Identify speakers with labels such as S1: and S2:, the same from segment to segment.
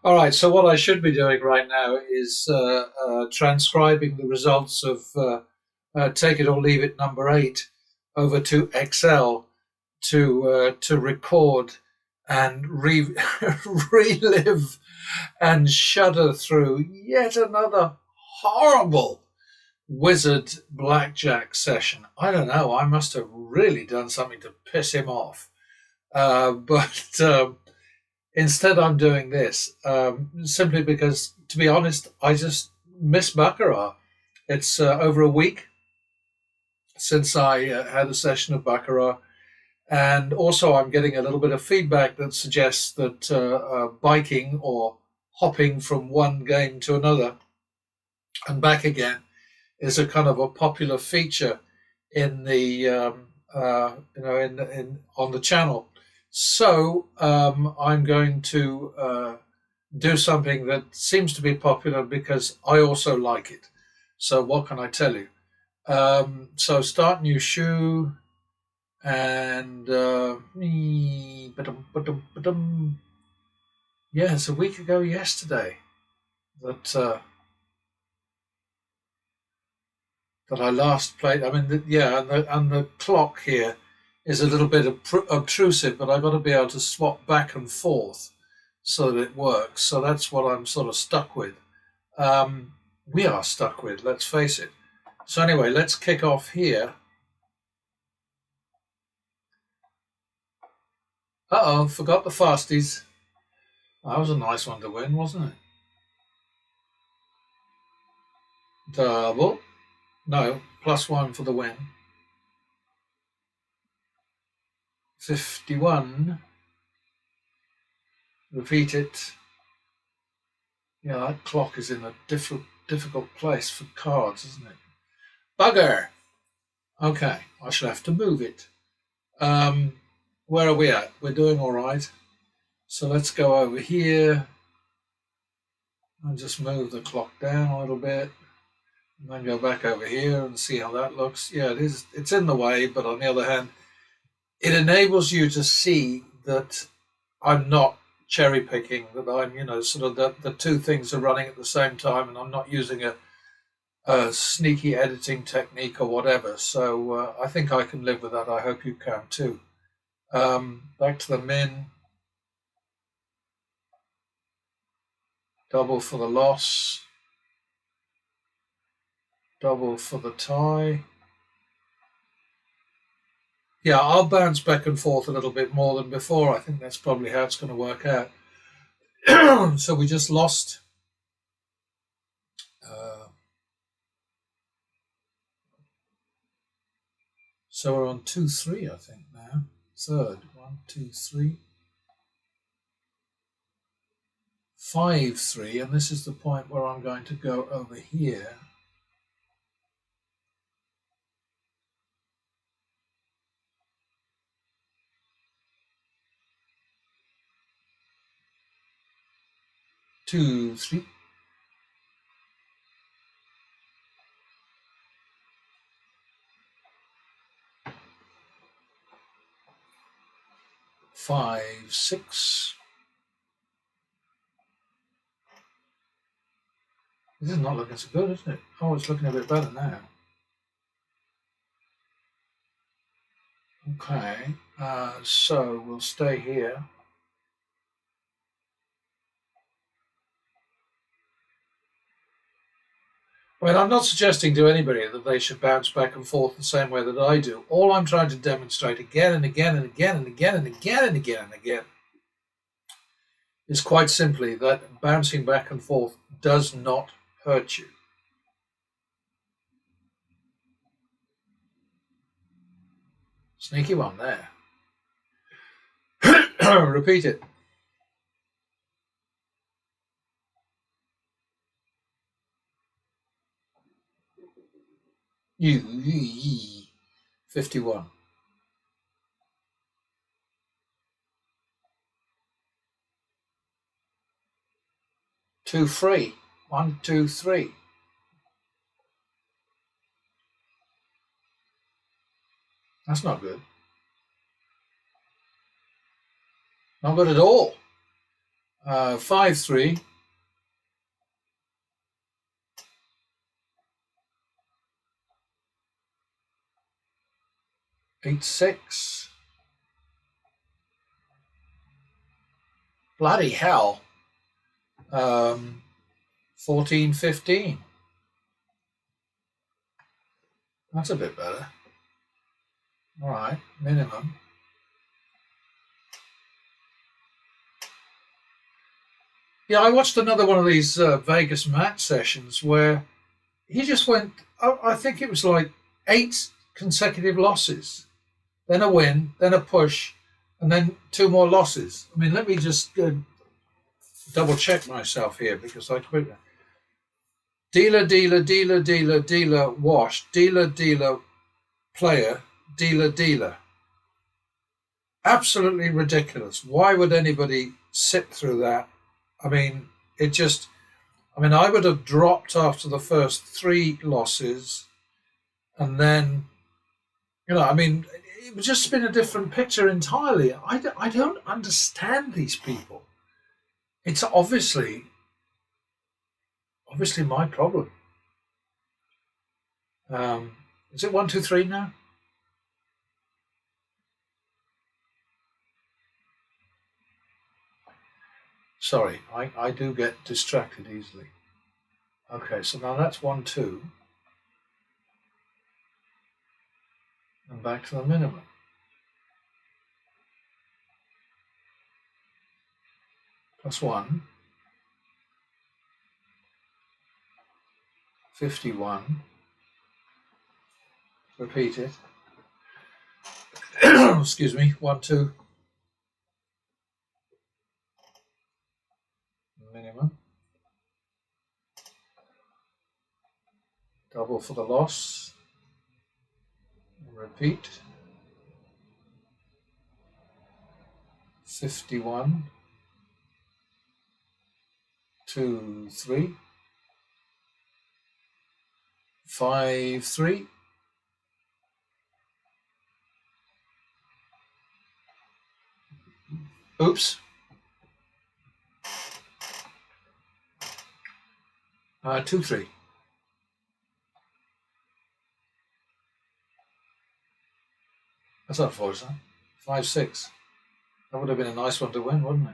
S1: All right, so what I should be doing right now is transcribing the results of Take It or Leave It number 8 over to Excel to record and relive and shudder through yet another horrible wizard blackjack session. I don't know. I must have really done something to piss him off. But instead, I'm doing this simply because, to be honest, I just miss baccarat. It's over a week since I had a session of baccarat, and also I'm getting a little bit of feedback that suggests that biking or hopping from one game to another and back again is a kind of a popular feature in the in on the channel. So I'm going to do something that seems to be popular because I also like it. So what can I tell you? So start new shoe and yeah, it's a week ago yesterday that that I last played. I mean, yeah, and the clock here is a little bit obtrusive, but I've got to be able to swap back and forth so that it works. So that's what I'm sort of stuck with. We are stuck with, let's face it. So anyway, let's kick off here. Uh-oh, forgot the fasties. That was a nice one to win, wasn't it? Double. No, +1 for the win. 51. Repeat it. Yeah, that clock is in a difficult place for cards, isn't it? Bugger! Okay, I shall have to move it. Where are we at? We're doing all right. So let's go over here and just move the clock down a little bit. And then go back over here and see how that looks. Yeah, it is. It's in the way, but on the other hand, it enables you to see that I'm not cherry picking, that I'm, sort of the two things are running at the same time, and I'm not using a sneaky editing technique or whatever. So I think I can live with that. I hope you can too. Back to the min. Double for the loss. Double for the tie. Yeah, I'll bounce back and forth a little bit more than before. I think that's probably how it's going to work out. So we just lost. So we're on 2-3, I think, now. Third. 1, 2, 3. 5-3, and this is the point where I'm going to go over here. Two, three. 5, 6. This is not looking so good, is it? Oh, it's looking a bit better now. Okay, so we'll stay here. I mean, I'm not suggesting to anybody that they should bounce back and forth the same way that I do. All I'm trying to demonstrate again and again and again and again and again and again and again is quite simply that bouncing back and forth does not hurt you. Sneaky one there. Repeat it. You 51. 2, 3. 1, 2, 3. That's not good. Not good at all. 5-3, 8-6. Bloody hell. 14-15. That's a bit better. All right, minimum. Yeah, I watched another one of these Vegas Matt sessions where he just went, I think it was like 8 consecutive losses, then a win, then a push, and then 2 more losses. I mean, let me just double check myself here because I quit. Dealer, dealer, dealer, dealer, dealer, wash, dealer, dealer, player, dealer, dealer. Absolutely ridiculous. Why would anybody sit through that? I mean, I would have dropped after the first 3 losses, and then, it would just been a different picture entirely. I don't understand these people. It's obviously my problem. Is it 1, 2, 3 now? Sorry, I do get distracted easily. Okay, so now that's 1, 2. And back to the minimum. +1. 51. Repeat it. Excuse me. 1, 2. Minimum. Double for the loss. Repeat. 51. 2, 3. 5, 3. Oops. 2, 3. That's unfortunate. 5, 6. That would have been a nice one to win, wouldn't it?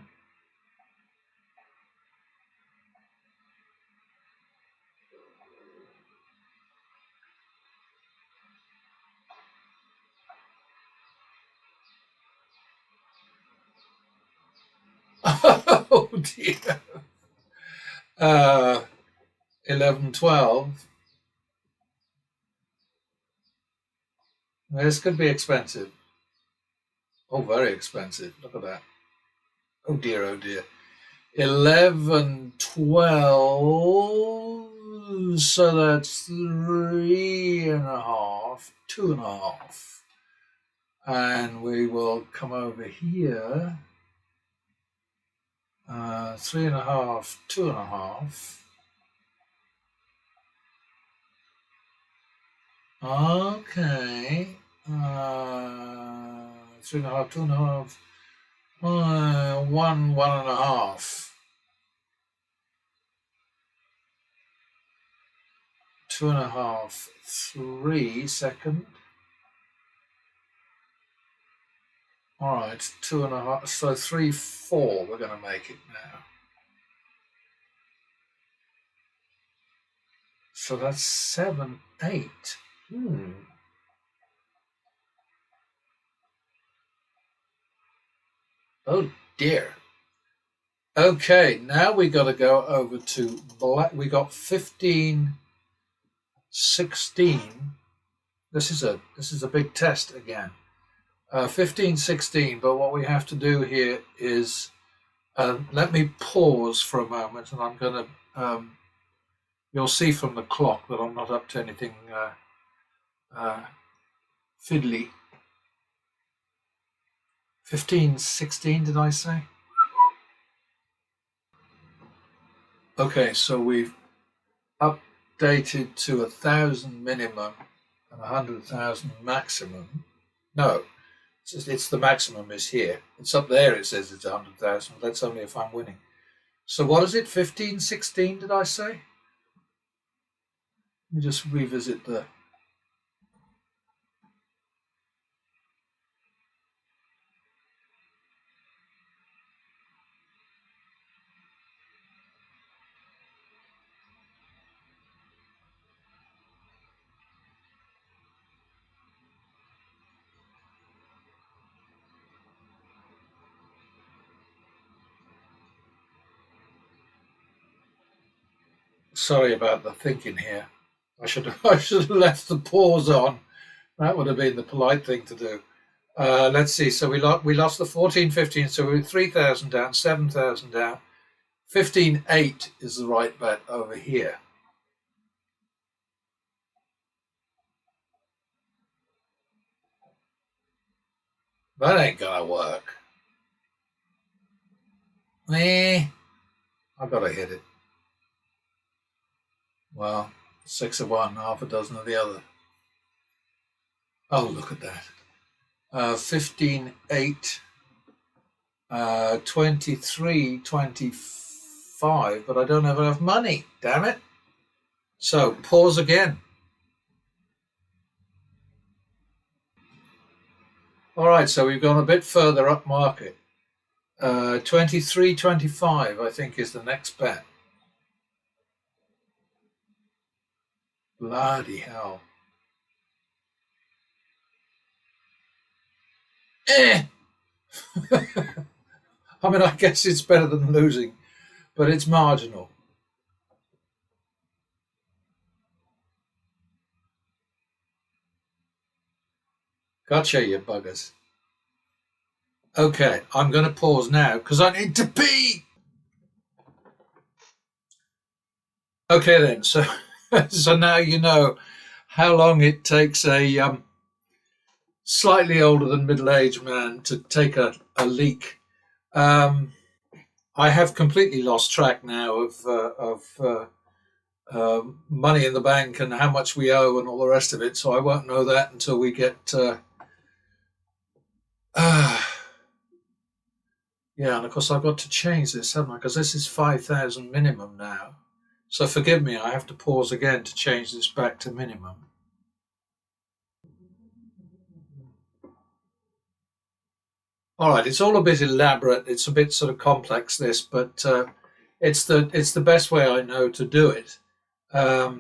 S1: Oh dear. 11, 12. This could be expensive. Oh, very expensive. Look at that. Oh dear, oh dear. 11, 12. So that's 3.5, 2.5. And we will come over here. 3.5, 2.5. Okay. 3.5, 2.5. 1.5. 2.5, 3 second. All right, 2.5. So 3, 4. We're going to make it now. So that's 7, 8. Oh dear. Okay, now we got to go over to black. We got 15, 16. This is a big test again. 15, 16. But what we have to do here is let me pause for a moment, and I'm going to. You'll see from the clock that I'm not up to anything fiddly. 15, 16, did I say? Okay, so we've updated to 1,000 minimum and 100,000 maximum. No, it's the maximum is here. It's up there. It says it's 100,000. That's only if I'm winning. So what is it? 15, 16, did I say? Let me just revisit the... Sorry about the thinking here. I should have left the pause on. That would have been the polite thing to do. Let's see. So we lost the 14, 15. So we were 3,000 down, 7,000 down. 15.8 is the right bet over here. That ain't gonna work. I've got to hit it. Well, 6 of one, half a dozen of the other. Oh, look at that. 15.8, 23, 25, but I don't have enough money. Damn it. So pause again. All right, so we've gone a bit further up market. 23, 25, I think, is the next bet. Bloody hell. I mean, I guess it's better than losing, but it's marginal. Gotcha, you buggers. Okay, I'm going to pause now because I need to pee. Okay, then. So, so now you know how long it takes a slightly older than middle-aged man to take a leak. I have completely lost track now of money in the bank and how much we owe and all the rest of it. So I won't know that until we get. Yeah, and of course I've got to change this, haven't I? Because this is 5,000 minimum now. So forgive me, I have to pause again to change this back to minimum. All right, it's all a bit elaborate. It's a bit sort of complex, this, but it's the best way I know to do it. I'll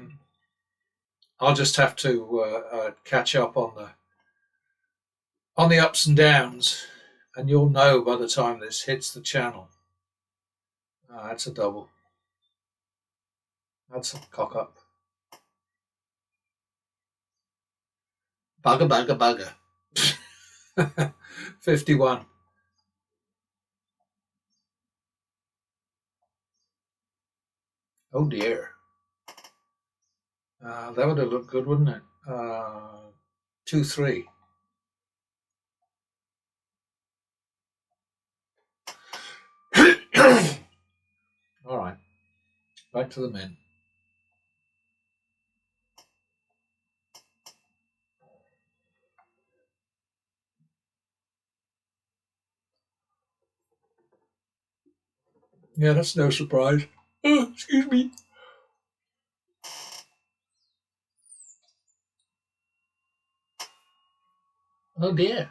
S1: just have to catch up on the ups and downs, and you'll know by the time this hits the channel. That's a double. That's a cock up. Bugger, bugger, bugger. 51. Oh dear. That would have looked good, wouldn't it? 2, 3. All right. Back to the men. Yeah, that's no surprise. Oh, excuse me. Oh dear.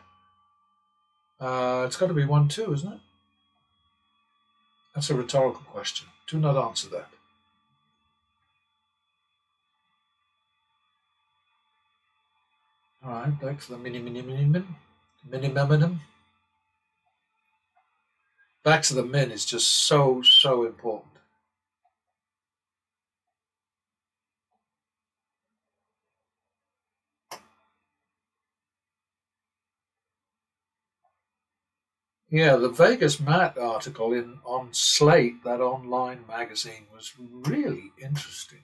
S1: It's got to be 1, 2, isn't it? That's a rhetorical question. Do not answer that. All right, back to the minimum. Back to the min is just so important. Yeah, the Vegas Matt article on Slate, that online magazine, was really interesting.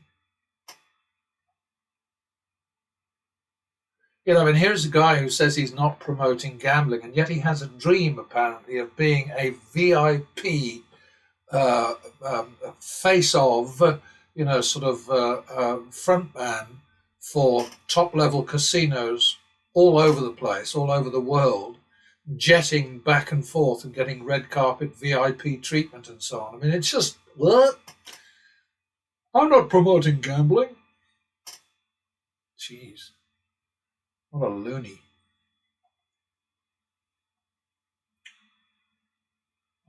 S1: You know, I mean, here's a guy who says he's not promoting gambling, and yet he has a dream, apparently, of being a VIP face of, sort of front man for top level casinos all over the place, all over the world, jetting back and forth and getting red carpet VIP treatment and so on. I mean, it's just, what? I'm not promoting gambling. Jeez, what a loony.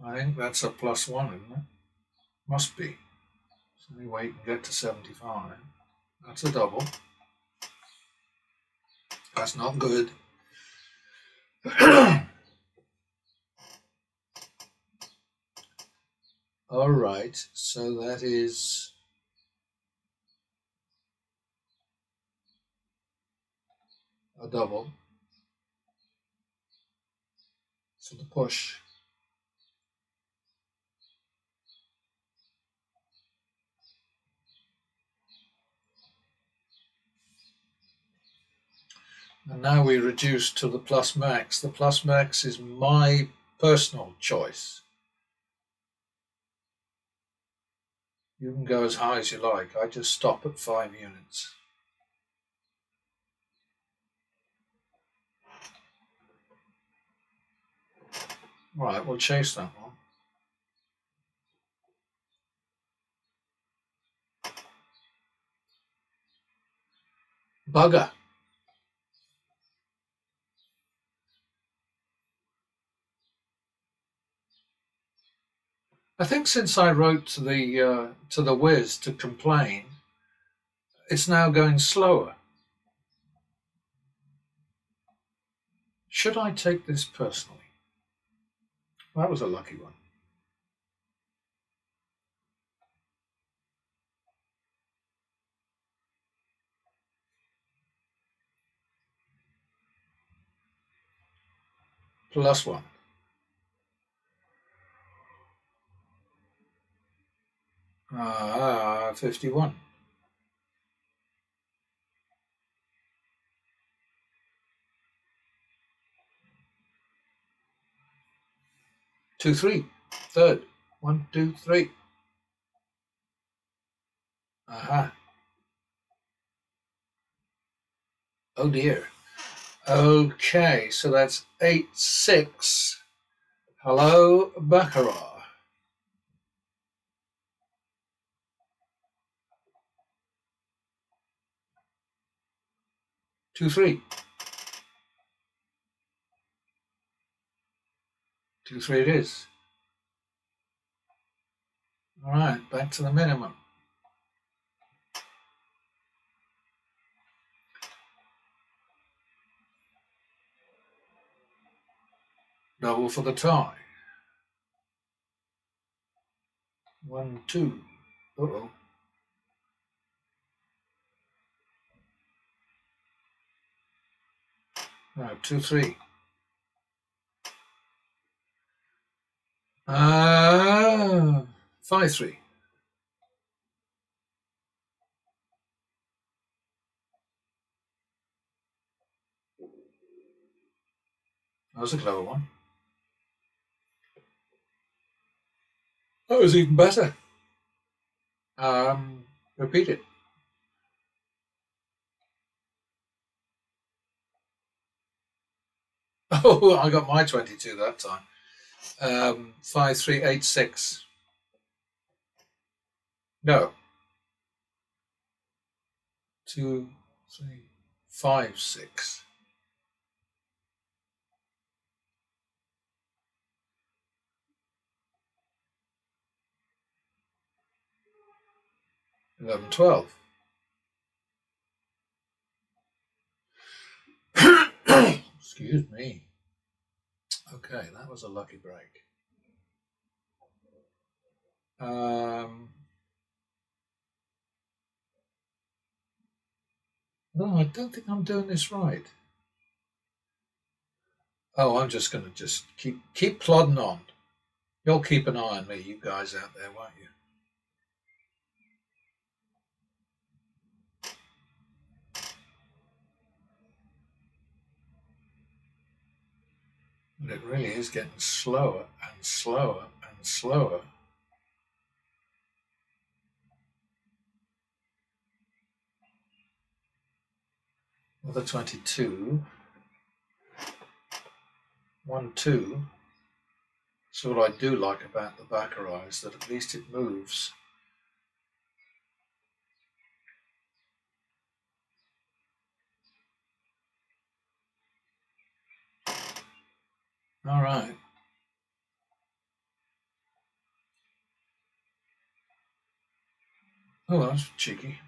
S1: I think that's a +1, isn't it? Must be. It's the only way you can get to 75. That's a double. That's not good. All right, so that is a double. So the push. And now we reduce to the plus max. The plus max is my personal choice. You can go as high as you like. I just stop at 5 units. All right, we'll chase that one. Bugger. I think since I wrote to the Wiz to complain, it's now going slower. Should I take this personally? That was a lucky one. +1. 51. 2, 3. Third. 1, 2, 3. Aha. Oh dear. Okay, so that's 8, 6. Hello, baccarat. 2, 3. 2, 3 it is. All right, back to the minimum. Double for the tie. 1, 2. Uh-oh. No, 2, 3. 5, 3. That was a clever one. That was even better. Repeat it. Oh, I got my 22 that time. 5, 3, 8, 6. No. 2, 3, 5, 6. 11, 12. Excuse me. Okay, that was a lucky break. No, I don't think I'm doing this right. Oh, I'm just going to keep plodding on. You'll keep an eye on me, you guys out there, won't you? But it really is getting slower and slower and slower. Another 22. 1-2. So what I do like about the baccarat is that at least it moves. All right. Oh, that's cheeky.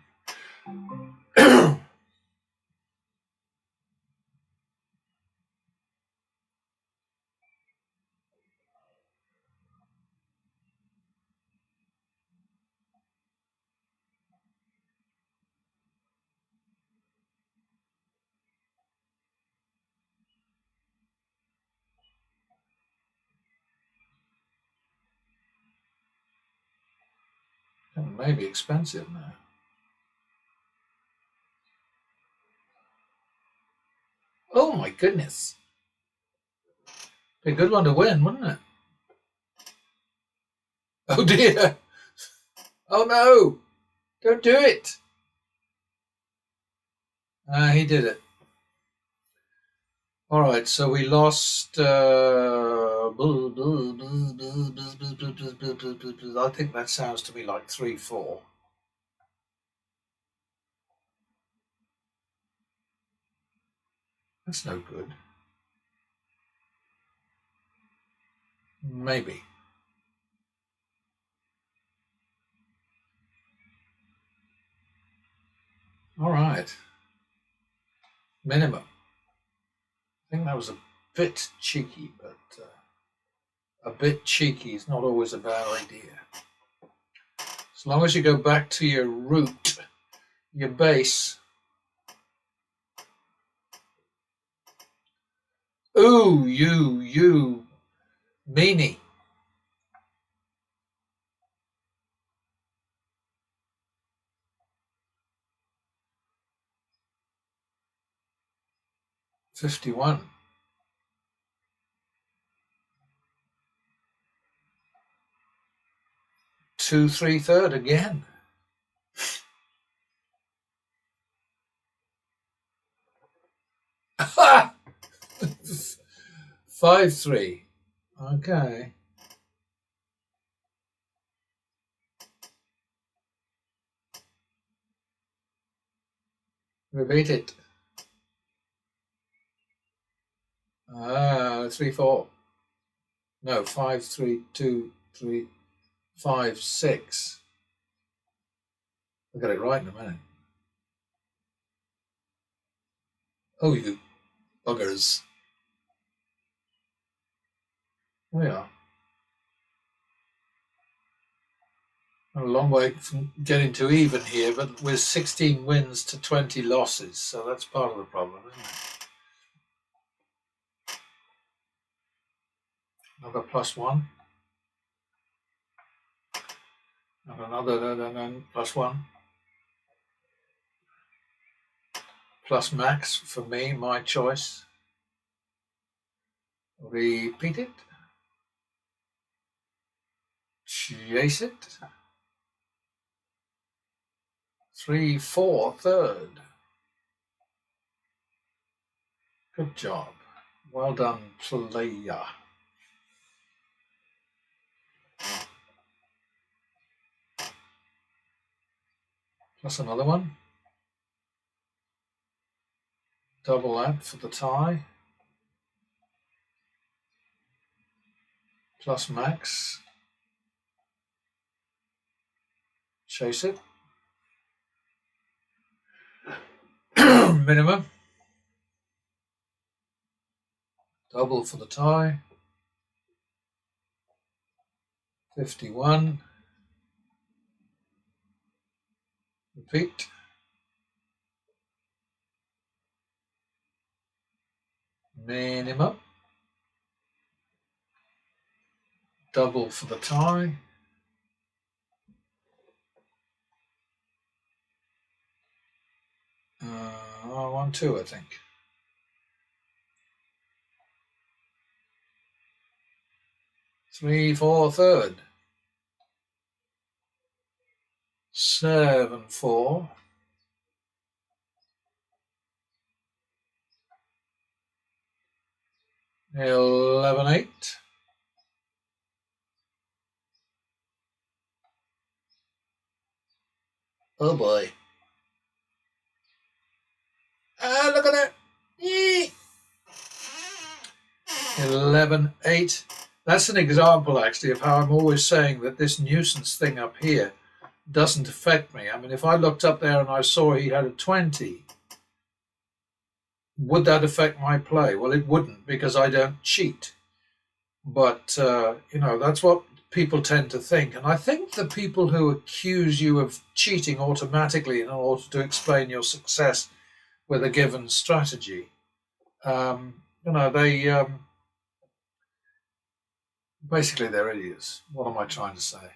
S1: It may be expensive now. Oh my goodness. Be a good one to win, wouldn't it? Oh dear. Oh no. Don't do it. He did it. All right, so we lost. I think that sounds to me like 3-4. That's no good. Maybe. All right. Minimum. I think that was a bit cheeky, but a bit cheeky is not always a bad idea. As long as you go back to your root, your base. Ooh, you meanie. 51. 2-3 third again. 5-3. Okay. Repeat it. 3-4. No, 5-3-2-3. 5-6. I'll get it right in a minute. Oh, you buggers. There we are. A long way from getting to even here, but with 16 wins to 20 losses, so that's part of the problem, isn't it? Another +1. And another +1. Plus max for me, my choice. Repeat it. Chase it. 3-4 third. Good job. Well done, player. Plus another one. Double that for the tie. Plus max. Chase it. Minimum. Double for the tie. 51. Repeat. Minimum. Double for the tie. 1-2, I think. 3-4 third. 7-4. 11-8. Oh boy. Ah, look at that. 11-8. That's an example, actually, of how I'm always saying that this nuisance thing up here doesn't affect me. I mean, if I looked up there and I saw he had a 20, would that affect my play? Well, it wouldn't, because I don't cheat. But, that's what people tend to think. And I think the people who accuse you of cheating automatically in order to explain your success with a given strategy, they basically they're idiots. What am I trying to say?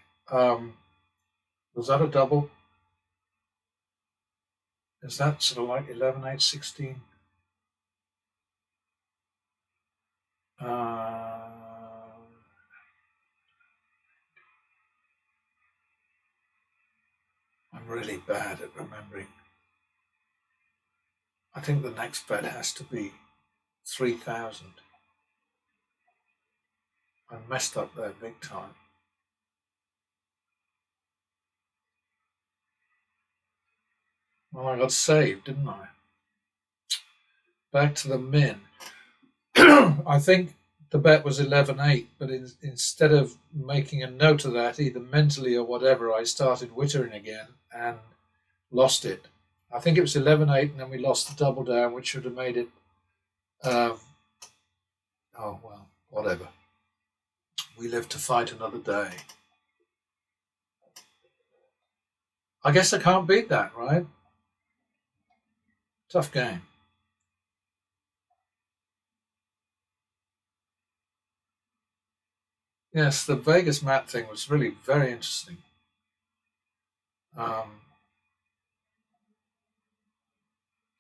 S1: Was that a double? Is that sort of like 11-8, 16? I'm really bad at remembering. I think the next bet has to be 3,000. I messed up there big time. Well, I got saved, didn't I? Back to the min. I think the bet was 11-8, but instead of making a note of that, either mentally or whatever, I started wittering again and lost it. I think it was 11-8, and then we lost the double down, which should have made it. Oh, well, whatever. We live to fight another day. I guess I can't beat that, right? Tough game. Yes, the Vegas mat thing was really very interesting.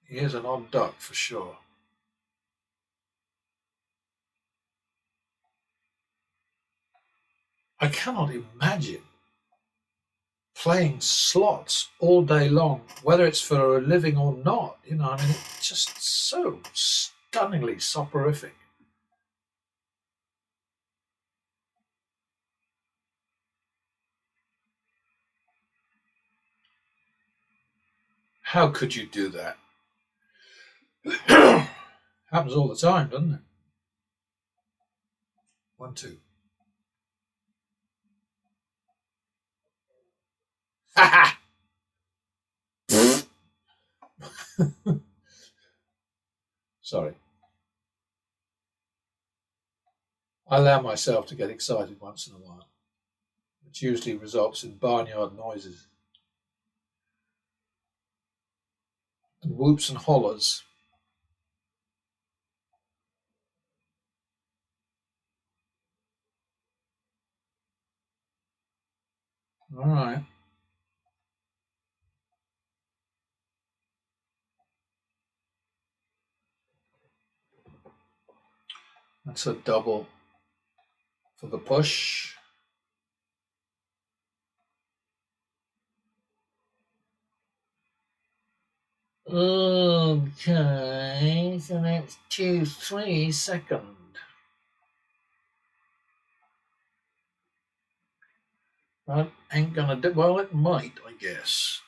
S1: He is an odd duck for sure. I cannot imagine playing slots all day long, whether it's for a living or not. I mean, it's just so stunningly soporific. How could you do that? Happens all the time, doesn't it? 1, 2. Ha ha! Sorry. I allow myself to get excited once in a while, which usually results in barnyard noises and whoops and hollers. All right. That's a double for the push. Okay, so that's 2-3 second. That ain't gonna do. Well, it might, I guess.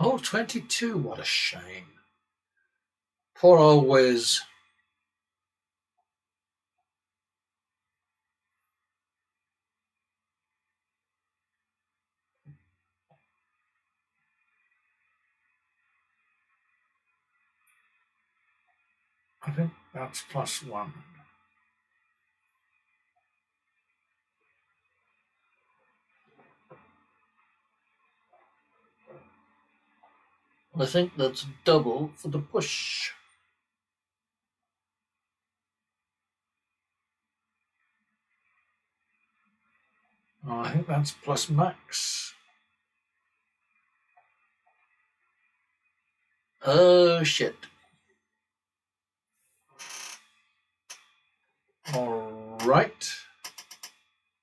S1: Oh, 22. What a shame. Poor old Wiz. I think that's +1. I think that's double for the push. Oh, I think that's plus max. Oh, shit. All right.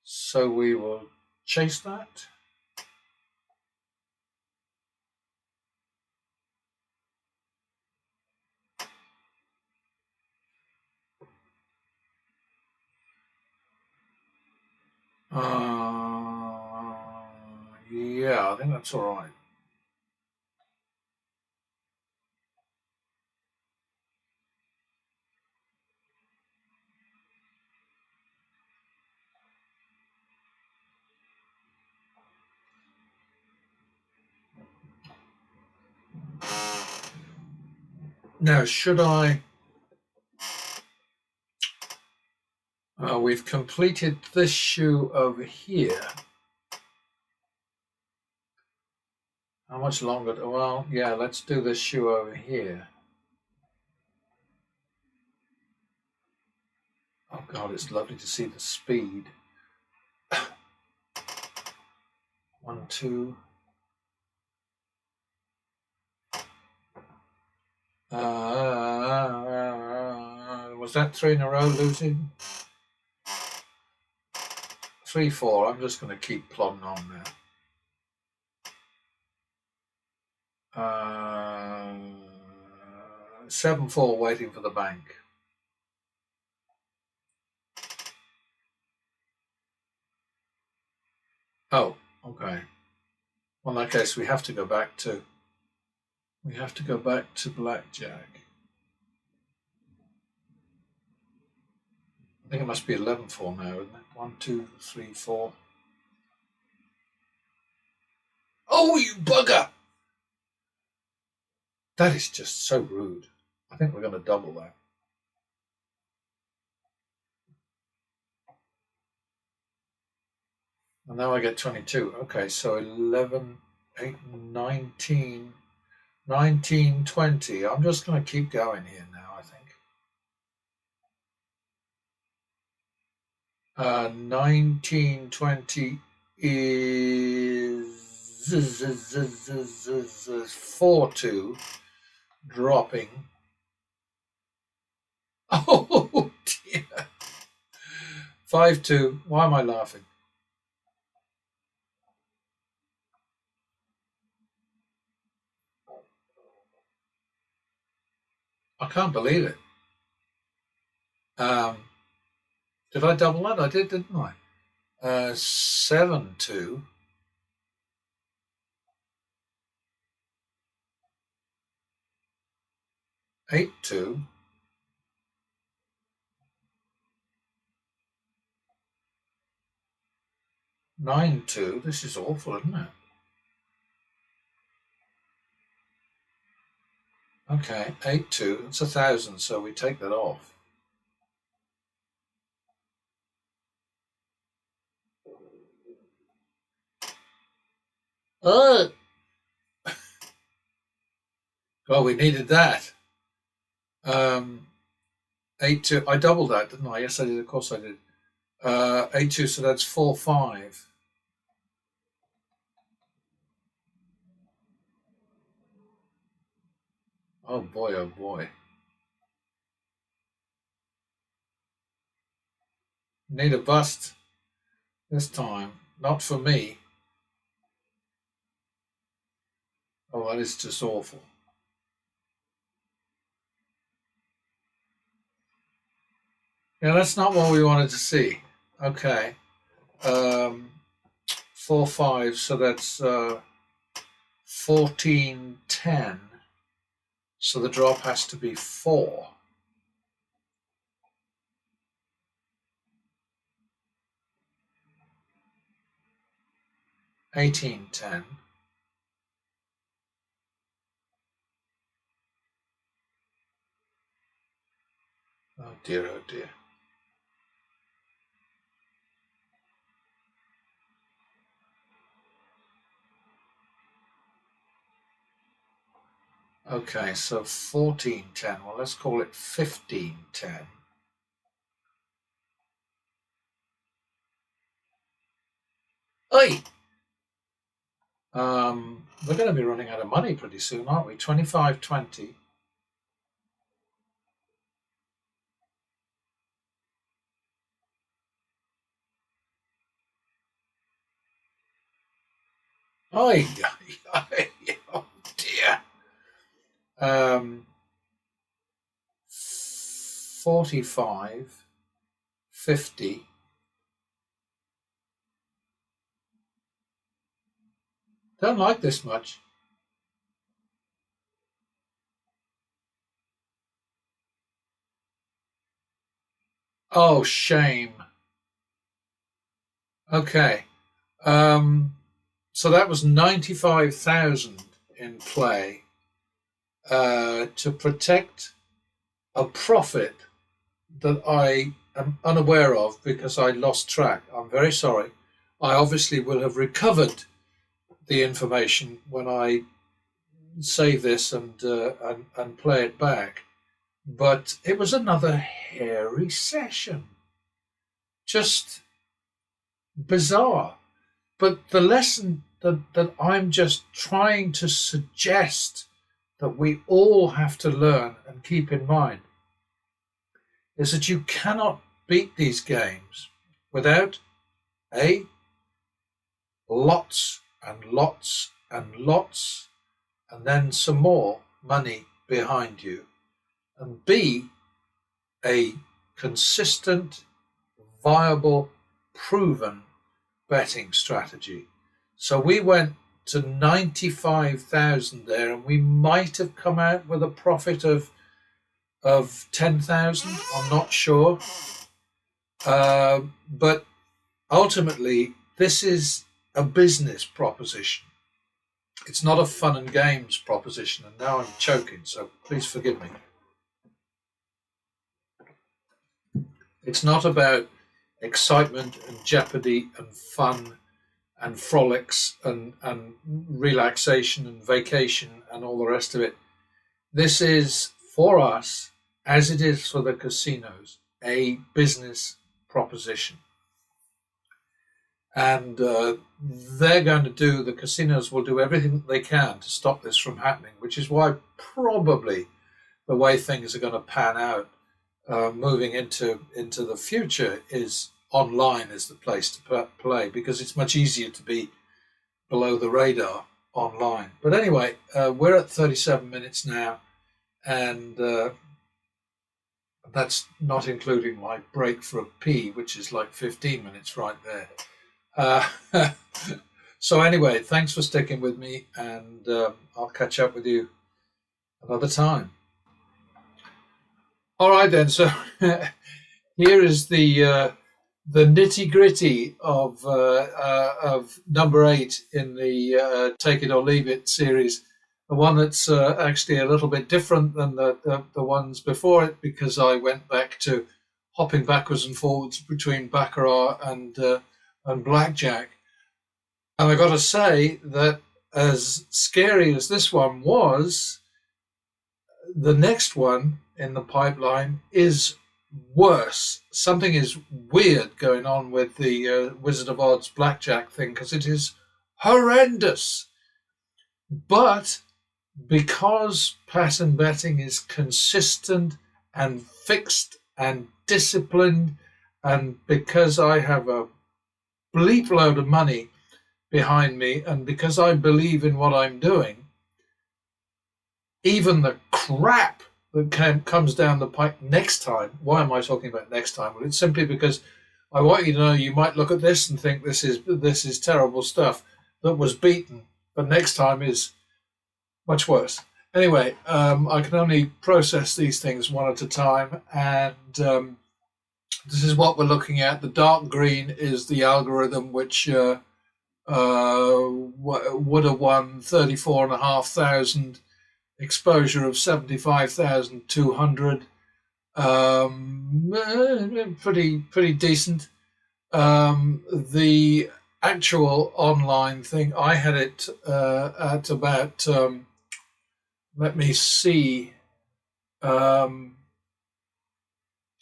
S1: So we will chase that. Yeah, I think that's all right. Now, should I? We've completed this shoe over here. How much longer? Well, yeah, let's do this shoe over here. Oh God, it's lovely to see the speed. 1, 2. Was that 3 in a row losing? 3, 4. I'm just going to keep plodding on now. 7, 4, waiting for the bank. Oh, okay. Well, in that case, we have to go back to blackjack. I think it must be 11, 4 now, isn't it? 1, 2, 3, 4. Oh, you bugger! That is just so rude. I think we're going to double that. And now I get 22. Okay, so 11, 8, 19, 19, 20. I'm just going to keep going here now, I think. 19, 20 is 4, 2, dropping. Oh, dear. 5, 2. Why am I laughing? I can't believe it. Did I double that? I did, didn't I? 7, 2. 8, 2. 9, 2. This is awful, isn't it? Okay, 8, 2. It's 1,000, so we take that off. Oh, well, we needed that. 8, 2. I doubled that, didn't I? Yes, I did. Of course, I did. 8, 2. So that's 4, 5. Oh boy, oh boy. Need a bust this time. Not for me. Oh, that is just awful. Yeah, that's not what we wanted to see. Okay. 4, 5. So that's 14, 10. So the drop has to be 4. 18, 10. Oh dear, oh dear. Okay, so 14, 10. Well, let's call it 15, 10. Oi! We're going to be running out of money pretty soon, aren't we? 25, 20. Oi! Oh dear. 45, 50. Don't like this much. Oh, shame. Okay. Um, so that was 95,000 in play to protect a profit that I am unaware of because I lost track. I'm very sorry. I obviously will have recovered the information when I save this and play it back. But it was another hairy session. Just bizarre. But the lesson that I'm just trying to suggest that we all have to learn and keep in mind is that you cannot beat these games without A, lots and lots and lots, and then some more money behind you, and B, a consistent, viable, proven betting strategy. So we went to 95,000 there, and we might have come out with a profit of 10,000. I'm not sure, but ultimately, this is a business proposition. It's not a fun and games proposition. And now I'm choking, so please forgive me. It's not about excitement and jeopardy and fun and frolics and relaxation and vacation and all the rest of it. This is for us, as it is for the casinos, a business proposition. And they're going to do, the casinos will do everything they can to stop this from happening, which is why probably the way things are going to pan out moving into the future is online is the place to play, because it's much easier to be below the radar online. But anyway, we're at 37 minutes now, and that's not including my break for a pee, which is like 15 minutes right there. So anyway, thanks for sticking with me, and I'll catch up with you another time. All right then. So here is the nitty gritty of number 8 in the Take It or Leave It series. The one that's actually a little bit different than the ones before it, because I went back to hopping backwards and forwards between baccarat and blackjack. And I got to say that as scary as this one was, the next one in the pipeline is worse. Something is weird going on with the Wizard of Oz blackjack thing, because it is horrendous. But because pattern betting is consistent and fixed and disciplined, and because I have a bleep load of money behind me, and because I believe in what I'm doing, even the crap that comes down the pipe next time. Why am I talking about next time? Well, it's simply because I want you to know you might look at this and think this is terrible stuff that was beaten, but next time is much worse. Anyway, I can only process these things one at a time, and this is what we're looking at. The dark green is the algorithm which would have won 34,500, exposure of 75,200. Pretty decent. The actual online thing, I had it at about, let me see.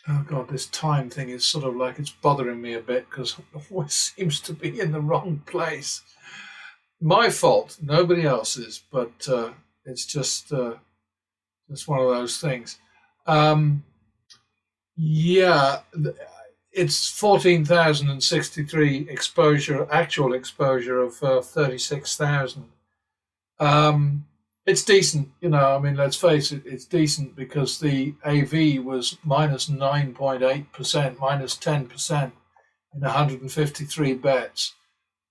S1: Oh God, this time thing is sort of like it's bothering me a bit because it always seems to be in the wrong place. My fault, nobody else's, but it's just one of those things. Yeah, it's 14,063 exposure, actual exposure of 36,000. It's decent, I mean, let's face it, it's decent because the AV was minus 9.8%, minus 10% in 153 bets.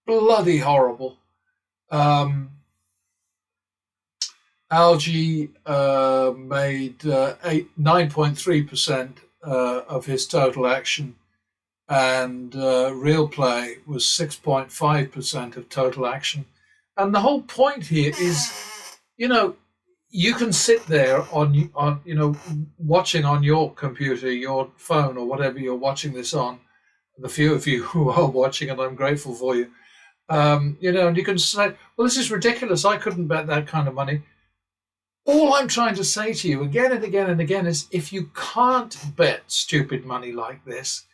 S1: Bloody horrible. Um, Algae made 9.3% of his total action, and Real Play was 6.5% of total action. And the whole point here is, you know, you can sit there on watching on your computer, your phone, or whatever you're watching this on. The few of you who are watching, and I'm grateful for you. And you can say, well, this is ridiculous. I couldn't bet that kind of money. All I'm trying to say to you again and again and again is, if you can't bet stupid money like this,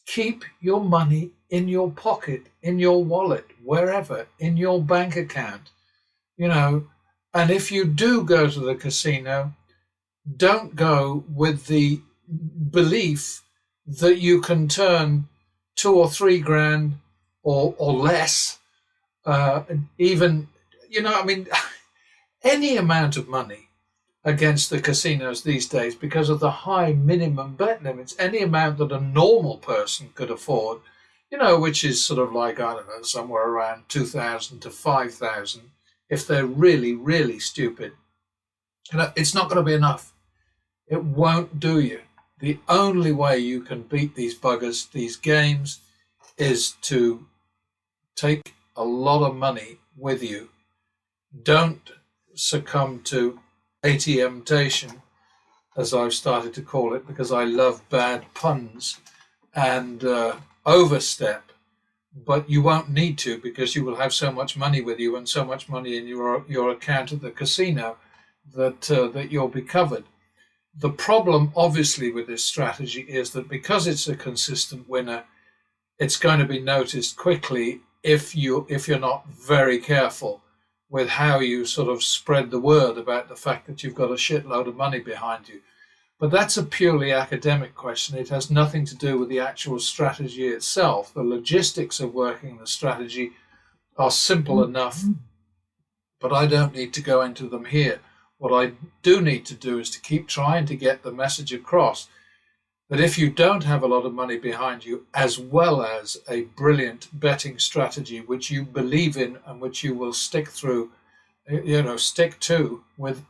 S1: keep your money in your pocket, in your wallet, wherever, in your bank account, and if you do go to the casino, don't go with the belief that you can turn 2 or 3 grand or less, even, any amount of money against the casinos these days, because of the high minimum bet limits, any amount that a normal person could afford, which is sort of like, I don't know, somewhere around 2,000 to 5,000, if they're really, really stupid. It's not going to be enough. It won't do you. The only way you can beat these buggers, these games, is to take a lot of money with you. Don't succumb to ATM-tation, as I've started to call it, because I love bad puns, and overstep. But you won't need to, because you will have so much money with you and so much money in your account at the casino that you'll be covered. The problem, obviously, with this strategy is that because it's a consistent winner, it's going to be noticed quickly if you're not very careful with how you sort of spread the word about the fact that you've got a shitload of money behind you. But that's a purely academic question. It has nothing to do with the actual strategy itself. The logistics of working the strategy are simple enough, but I don't need to go into them here. What I do need to do is to keep trying to get the message across that if you don't have a lot of money behind you, as well as a brilliant betting strategy which you believe in and which you will stick to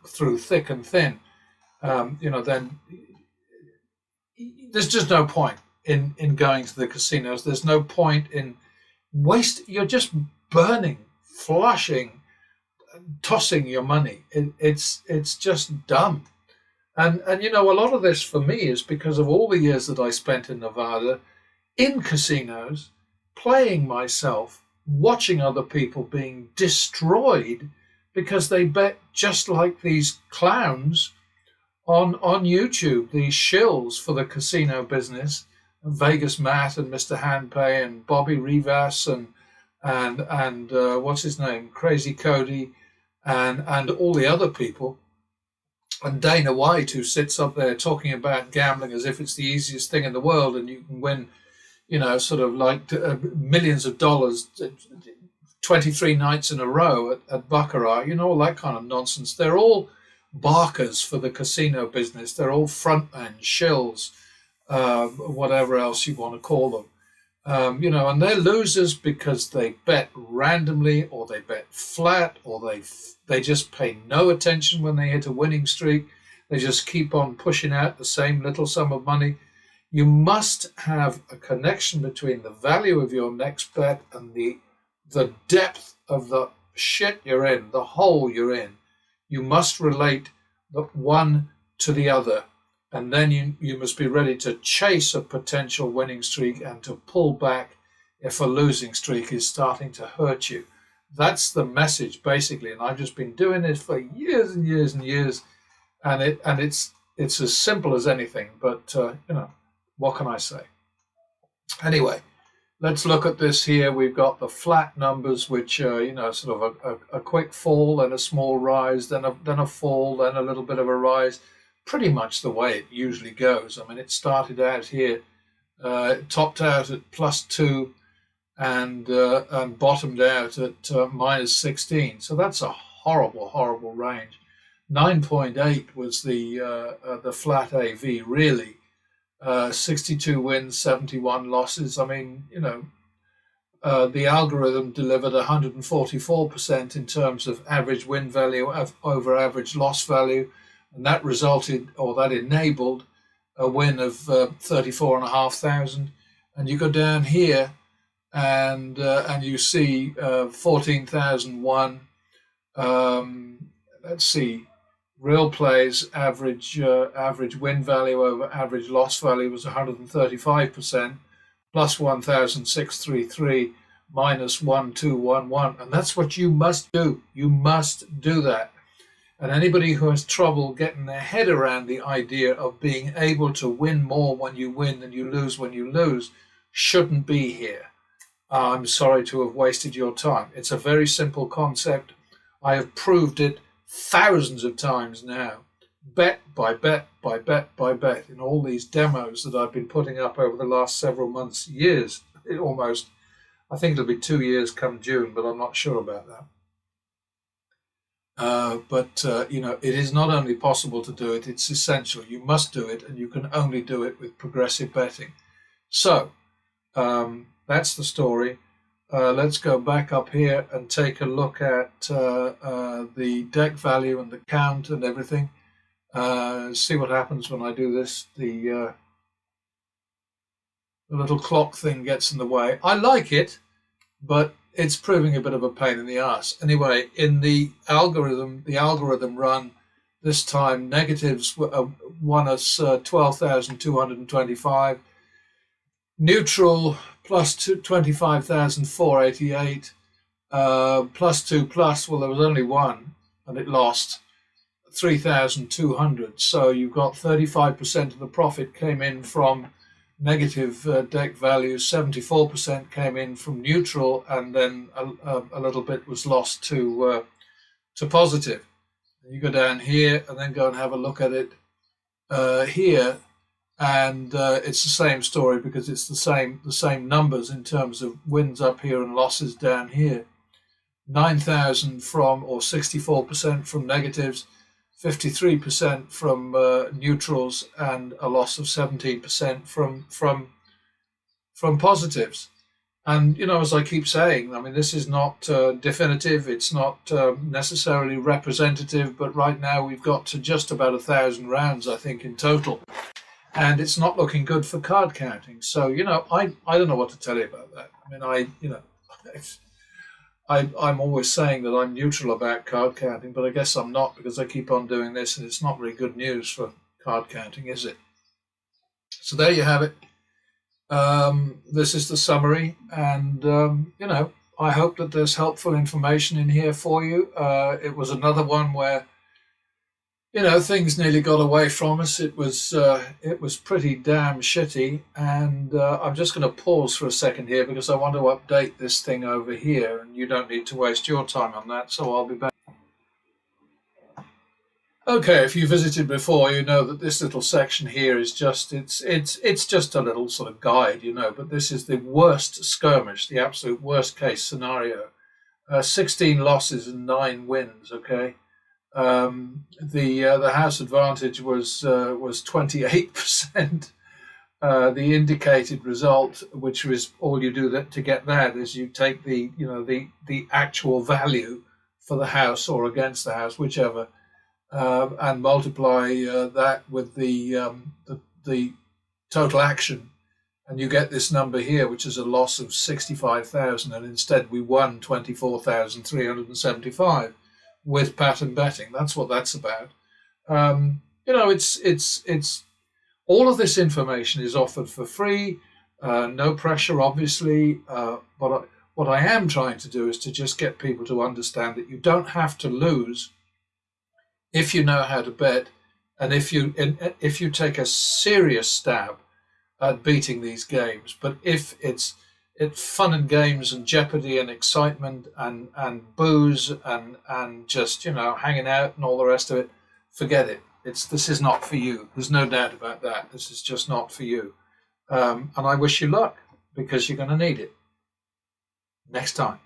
S1: through thick and thin, then there's just no point in going to the casinos. There's no point in you're just burning, flushing, tossing your money. It's just dumb. And a lot of this for me is because of all the years that I spent in Nevada, in casinos, playing myself, watching other people being destroyed because they bet just like these clowns on YouTube, these shills for the casino business, Vegas Matt and Mr. Handpay and Bobby Rivas and what's his name, Crazy Cody, and all the other people. And Dana White, who sits up there talking about gambling as if it's the easiest thing in the world, and you can win, sort of like millions of dollars, 23 nights in a row at baccarat, all that kind of nonsense. They're all barkers for the casino business. They're all frontmen, shills, whatever else you want to call them. And they're losers because they bet randomly, or they bet flat, or they just pay no attention when they hit a winning streak. They just keep on pushing out the same little sum of money. You must have a connection between the value of your next bet and the depth of the shit you're in, the hole you're in. You must relate the one to the other. And then you must be ready to chase a potential winning streak and to pull back if a losing streak is starting to hurt you. That's the message, basically. And I've just been doing this for years and years and years. And it's as simple as anything. But, what can I say? Anyway, let's look at this here. We've got the flat numbers, which, sort of a quick fall, then a small rise, then a fall, then a little bit of a rise. Pretty much the way it usually goes. I mean, it started out here, topped out at +2 and bottomed out at -16. So that's a horrible, horrible range. 9.8 was the flat AV, really. 62 wins, 71 losses. I mean, the algorithm delivered 144% in terms of average win value over average loss value, and that resulted, or that enabled, a win of 34,500. And you go down here, and you see 14,001. Let's see, real plays average win value over average loss value was 135%, plus 1,633 minus 1,211, and that's what you must do. You must do that. And anybody who has trouble getting their head around the idea of being able to win more when you win than you lose when you lose shouldn't be here. I'm sorry to have wasted your time. It's a very simple concept. I have proved it thousands of times now, bet by bet by bet by bet, in all these demos that I've been putting up over the last several months, years, almost. I think it'll be 2 years come June, but I'm not sure about that. But it is not only possible to do it, it's essential. You must do it, and you can only do it with progressive betting. So that's the story. Let's go back up here and take a look at the deck value and the count and everything. See what happens when I do this. The little clock thing gets in the way. I like it, but it's proving a bit of a pain in the ass. Anyway, in the algorithm run, this time negatives won us 12,225. Neutral plus 25,488. Plus 2 plus, well, there was only one, and it lost 3,200. So you got 35% of the profit came in from negative deck values, 74% came in from neutral, and then a little bit was lost to positive. And you go down here and then go and have a look at it here, and it's the same story because it's the same numbers in terms of wins up here and losses down here. 9,000 from, or 64% from negatives, 53% from neutrals, and a loss of 17% from positives. And, as I keep saying, I mean, this is not definitive. It's not necessarily representative, but right now we've got to just about 1,000 rounds, I think, in total. And it's not looking good for card counting. So, I don't know what to tell you about that. I mean, I'm always saying that I'm neutral about card counting, but I guess I'm not, because I keep on doing this, and it's not really good news for card counting, is it? So there you have it. This is the summary, and I hope that there's helpful information in here for you. It was another one where things nearly got away from us. It was pretty damn shitty, and I'm just going to pause for a second here because I want to update this thing over here, and you don't need to waste your time on that, so I'll be back. Okay, if you visited before, you know that this little section here is just it's just a little sort of guide, but this is the worst skirmish, the absolute worst case scenario. 16 losses and 9 wins. Okay. The house advantage was 28%. The indicated result, which was all you do to get that, is you take the actual value for the house or against the house, whichever, and multiply that with the total action, and you get this number here, which is a loss of 65,000, and instead we won 24,375. With pattern betting. That's what that's about. It's all of this information is offered for free, no pressure, obviously. But what I am trying to do is to just get people to understand that you don't have to lose if you know how to bet, and if you take a serious stab at beating these games. But if it's fun and games and jeopardy and excitement and booze and just hanging out and all the rest of it, forget it. This is not for you. There's no doubt about that. This is just not for you. And I wish you luck, because you're going to need it next time.